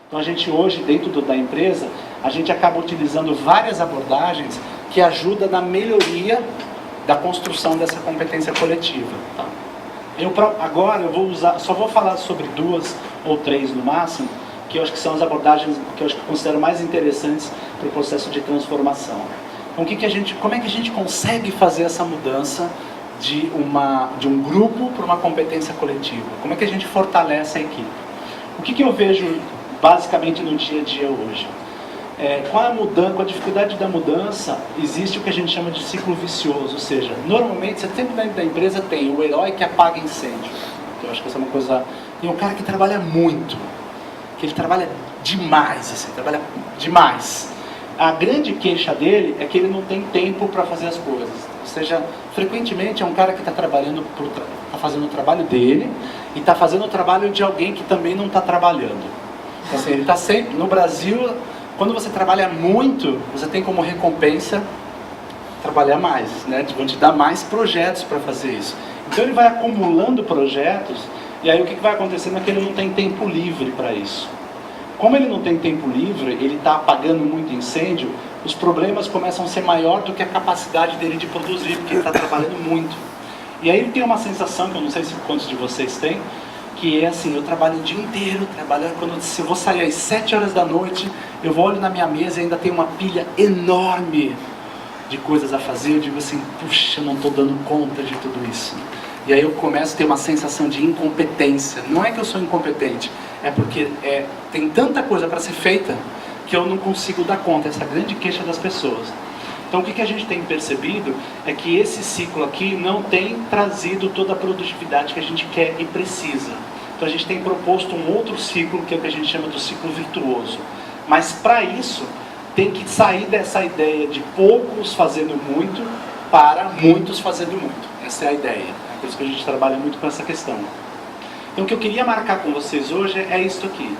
Então a gente hoje, dentro da empresa, a gente acaba utilizando várias abordagens que ajudam na melhoria da construção dessa competência coletiva. Tá? Agora eu vou usar, só vou falar sobre 2 ou 3 no máximo, que eu acho que são as abordagens que eu acho que considero mais interessantes para o processo de transformação. Então como é que a gente consegue fazer essa mudança de um grupo para uma competência coletiva? Como é que a gente fortalece a equipe? O que eu vejo basicamente no dia a dia hoje? Com a dificuldade da mudança, existe o que a gente chama de ciclo vicioso, ou seja, normalmente, você sempre dentro da empresa tem o herói que apaga incêndio. Eu acho que essa é uma coisa... Tem um cara que trabalha muito, que ele trabalha demais, assim, trabalha demais. A grande queixa dele é que ele não tem tempo para fazer as coisas. Ou seja, frequentemente é um cara que está fazendo o trabalho dele e está fazendo o trabalho de alguém que também não está trabalhando. Então, assim, ele está sempre... No Brasil, quando você trabalha muito, você tem como recompensa trabalhar mais, né? Vão te dar mais projetos para fazer isso. Então ele vai acumulando projetos, e aí o que vai acontecendo é que ele não tem tempo livre para isso. Como ele não tem tempo livre, ele está apagando muito incêndio, os problemas começam a ser maior do que a capacidade dele de produzir, porque ele está trabalhando muito. E aí ele tem uma sensação, que eu não sei se quantos de vocês têm, que é assim, eu trabalho o dia inteiro, se eu vou sair às 7 horas da noite, eu olho na minha mesa e ainda tem uma pilha enorme de coisas a fazer, eu digo assim, puxa, eu não estou dando conta de tudo isso. E aí eu começo a ter uma sensação de incompetência. Não é que eu sou incompetente, é porque tem tanta coisa para ser feita que eu não consigo dar conta, essa grande queixa das pessoas. Então o que a gente tem percebido é que esse ciclo aqui não tem trazido toda a produtividade que a gente quer e precisa. Então a gente tem proposto um outro ciclo, que é o que a gente chama do ciclo virtuoso. Mas para isso, tem que sair dessa ideia de poucos fazendo muito para muitos fazendo muito. Essa é a ideia. É por isso que a gente trabalha muito com essa questão. Então o que eu queria marcar com vocês hoje é isso aqui.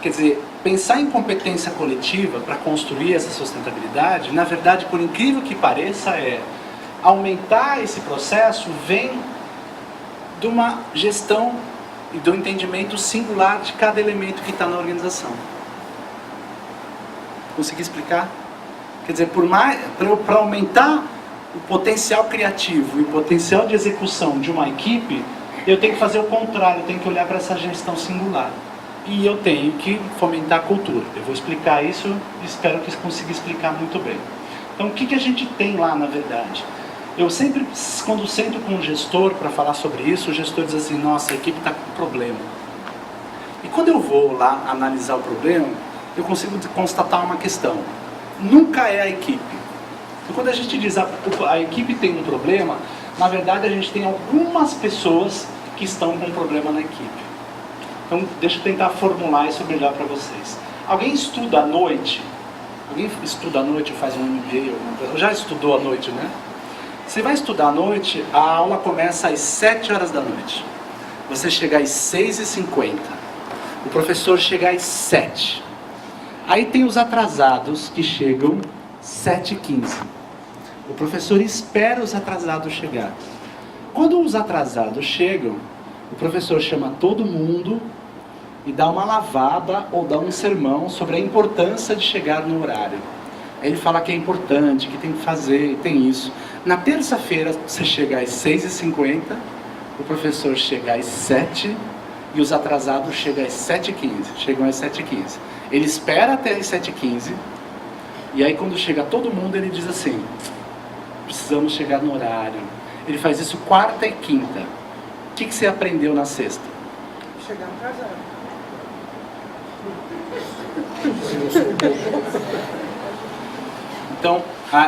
Quer dizer, pensar em competência coletiva para construir essa sustentabilidade, na verdade, por incrível que pareça, aumentar esse processo vem de uma gestão e do entendimento singular de cada elemento que está na organização. Consegui explicar? Quer dizer, para aumentar o potencial criativo e o potencial de execução de uma equipe, eu tenho que fazer o contrário, eu tenho que olhar para essa gestão singular. E eu tenho que fomentar a cultura. Eu vou explicar isso e espero que consiga explicar muito bem. Então, o que a gente tem lá, na verdade? Eu sempre, quando sento com um gestor para falar sobre isso, o gestor diz assim, nossa, a equipe está com problema. E quando eu vou lá analisar o problema, eu consigo constatar uma questão. Nunca é a equipe. Então, quando a gente diz a equipe tem um problema, na verdade a gente tem algumas pessoas que estão com um problema na equipe. Então, deixa eu tentar formular isso melhor para vocês. Alguém estuda à noite? Alguém estuda à noite ou faz um MBA? Ou já estudou à noite, né? Você vai estudar à noite, a aula começa às 7 horas da noite. Você chega às 6h50. O professor chega às 7. Aí tem os atrasados que chegam 7h15. O professor espera os atrasados chegar. Quando os atrasados chegam, o professor chama todo mundo e dá uma lavada ou dá um sermão sobre a importância de chegar no horário. Ele fala que é importante, que tem que fazer, tem isso. Na terça-feira, você chega às 6h50, o professor chega às 7 e os atrasados chegam às 7h15. Chegam às 7h15. Ele espera até às 7h15 e aí quando chega todo mundo, ele diz assim, precisamos chegar no horário. Ele faz isso quarta e quinta. O que você aprendeu na sexta? Chegar atrasado. Então,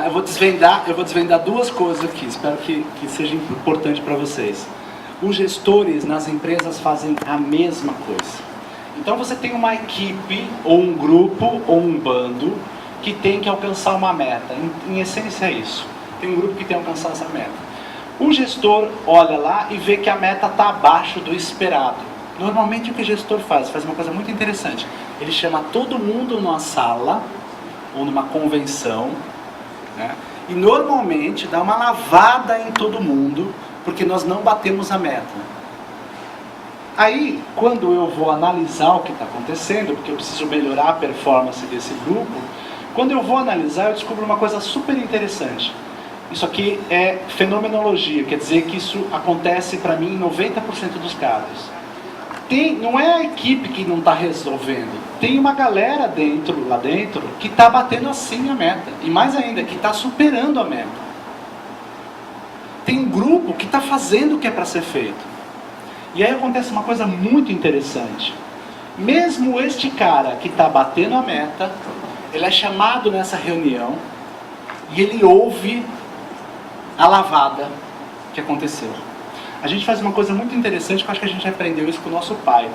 eu vou desvendar 2 coisas aqui, espero que seja importante para vocês. Os gestores nas empresas fazem a mesma coisa. Então você tem uma equipe, ou um grupo, ou um bando, que tem que alcançar uma meta. Em essência é isso. Tem um grupo que tem que alcançar essa meta. O gestor olha lá e vê que a meta está abaixo do esperado. Normalmente o que o gestor faz uma coisa muito interessante. Ele chama todo mundo numa sala, ou numa convenção, né? E normalmente dá uma lavada em todo mundo, porque nós não batemos a meta. Aí, quando eu vou analisar o que está acontecendo, porque eu preciso melhorar a performance desse grupo, quando eu vou analisar, eu descubro uma coisa super interessante. Isso aqui é fenomenologia, quer dizer que isso acontece para mim em 90% dos casos. Não é a equipe que não está resolvendo, tem uma galera lá dentro que está batendo assim a meta, e mais ainda, que está superando a meta. Tem um grupo que está fazendo o que é para ser feito. E aí acontece uma coisa muito interessante. Mesmo este cara que está batendo a meta, ele é chamado nessa reunião e ele ouve a lavada que aconteceu. A gente faz uma coisa muito interessante, que eu acho que a gente aprendeu isso com o nosso pai.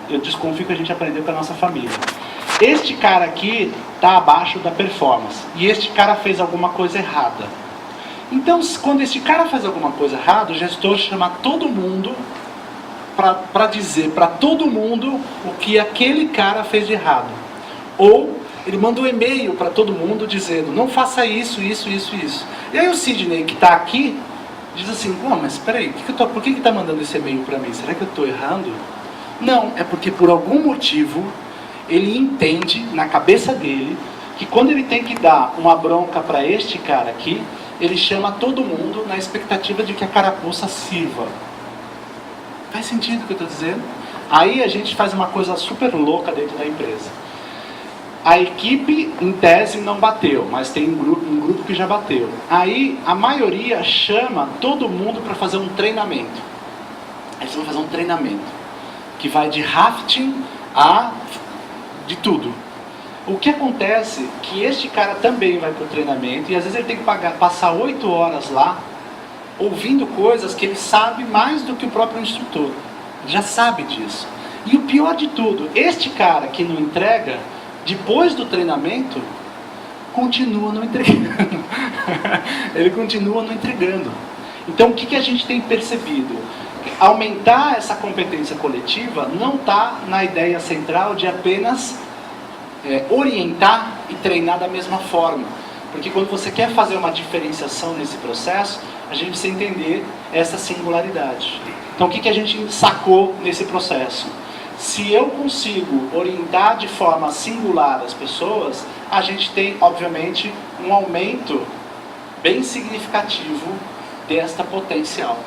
Eu desconfio que a gente aprendeu com a nossa família. Este cara aqui está abaixo da performance. E este cara fez alguma coisa errada. Então, quando este cara faz alguma coisa errada, o gestor chama todo mundo para dizer para todo mundo o que aquele cara fez de errado. Ou ele manda um e-mail para todo mundo dizendo, não faça isso, isso, isso, isso. E aí o Sidney, que está aqui, diz assim, mas espera aí, por que está mandando esse e-mail para mim? Será que eu estou errando? Não, é porque por algum motivo ele entende na cabeça dele que quando ele tem que dar uma bronca para este cara aqui, ele chama todo mundo na expectativa de que a carapuça sirva. Faz sentido o que eu estou dizendo? Aí a gente faz uma coisa super louca dentro da empresa. A equipe, em tese, não bateu, mas tem um grupo que já bateu. Aí a maioria chama todo mundo para fazer um treinamento. Aí eles vão fazer um treinamento que vai de rafting a de tudo. O que acontece é que este cara também vai para o treinamento e às vezes ele tem que passar 8 horas lá ouvindo coisas que ele sabe mais do que o próprio instrutor. Ele já sabe disso. E o pior de tudo, este cara que não entrega, depois do treinamento, continua não entregando. Ele continua não entregando. Então o que a gente tem percebido? Aumentar essa competência coletiva não está na ideia central de apenas orientar e treinar da mesma forma. Porque quando você quer fazer uma diferenciação nesse processo, a gente precisa entender essa singularidade. Então o que a gente sacou nesse processo? Se eu consigo orientar de forma singular as pessoas, a gente tem, obviamente, um aumento bem significativo desta potencial.